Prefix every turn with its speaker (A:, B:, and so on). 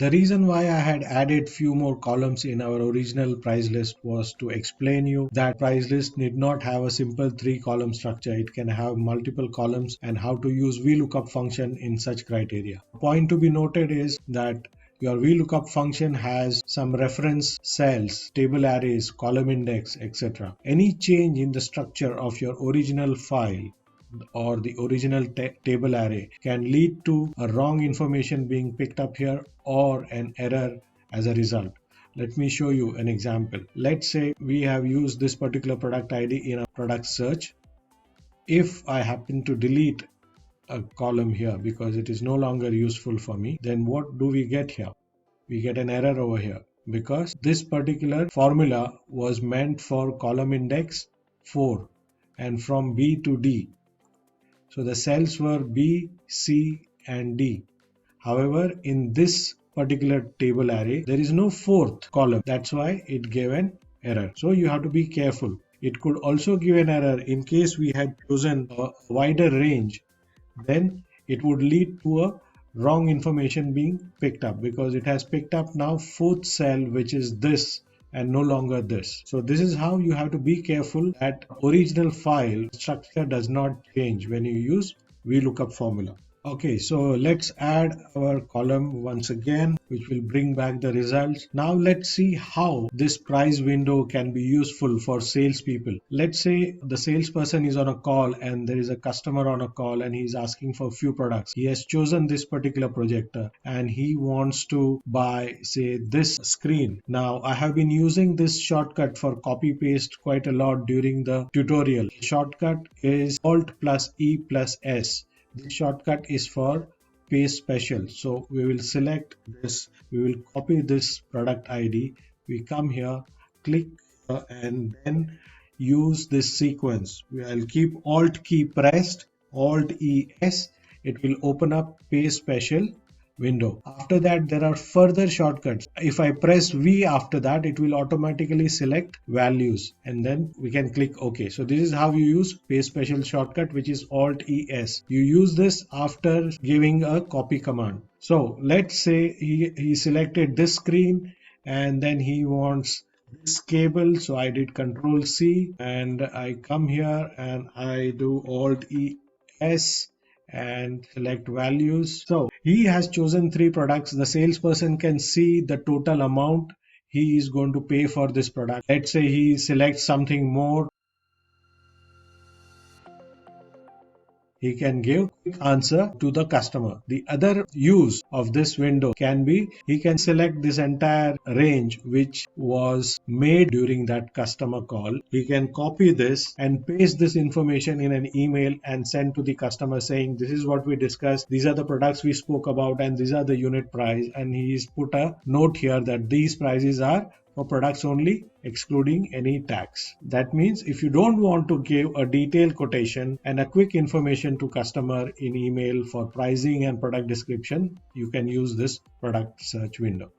A: The reason why I had added few more columns in our original price list was to explain you that price list need not have a simple 3-column structure. It can have multiple columns, and how to use VLOOKUP function in such criteria. Point to be noted is that your VLOOKUP function has some reference cells, table arrays, column index, etc. Any change in the structure of your original file or the original table array can lead to a wrong information being picked up here or an error as a result. Let me show you an example. Let's say we have used this particular product ID in a product search. If I happen to delete a column here because it is no longer useful for me, then what do we get here? We get an error over here because this particular formula was meant for column index 4 and from B to D. So the cells were B, C and D. However, in this particular table array, there is no fourth column. That's why it gave an error. So you have to be careful. It could also give an error in case we had chosen a wider range. Then it would lead to a wrong information being picked up because it has picked up now fourth cell, which is this and no longer this. So this is how you have to be careful that original file structure does not change when you use VLOOKUP formula. Okay, so let's add our column once again, which will bring back the results. Now let's see how this price window can be useful for salespeople. Let's say the salesperson is on a call and there is a customer on a call and he's asking for a few products. He has chosen this particular projector and he wants to buy, say, this screen. Now I have been using this shortcut for copy paste quite a lot during the tutorial. The shortcut is Alt plus E plus S. This shortcut is for paste special. So we will select this, we will copy this product ID, we come here, click and then use this sequence. I'll keep Alt key pressed, Alt ES, it will open up paste special window. After that there are further shortcuts. If I press V after that, it will automatically select values and then we can click OK. So this is how you use paste special shortcut, which is Alt ES. You use this after giving a copy command. So let's say he selected this screen and then he wants this cable. So I did Control C and I come here and I do Alt ES and select values. So he has chosen 3 products. The salesperson can see the total amount he is going to pay for this product. Let's say he selects something more. He can give quick answer to the customer. The other use of this window can be he can select this entire range which was made during that customer call. He can copy this and paste this information in an email and send to the customer saying this is what we discussed, these are the products we spoke about and these are the unit price, and he's put a note here that these prices are for products only excluding any tax. That means if you don't want to give a detailed quotation and a quick information to customer in email for pricing and product description, you can use this product search window.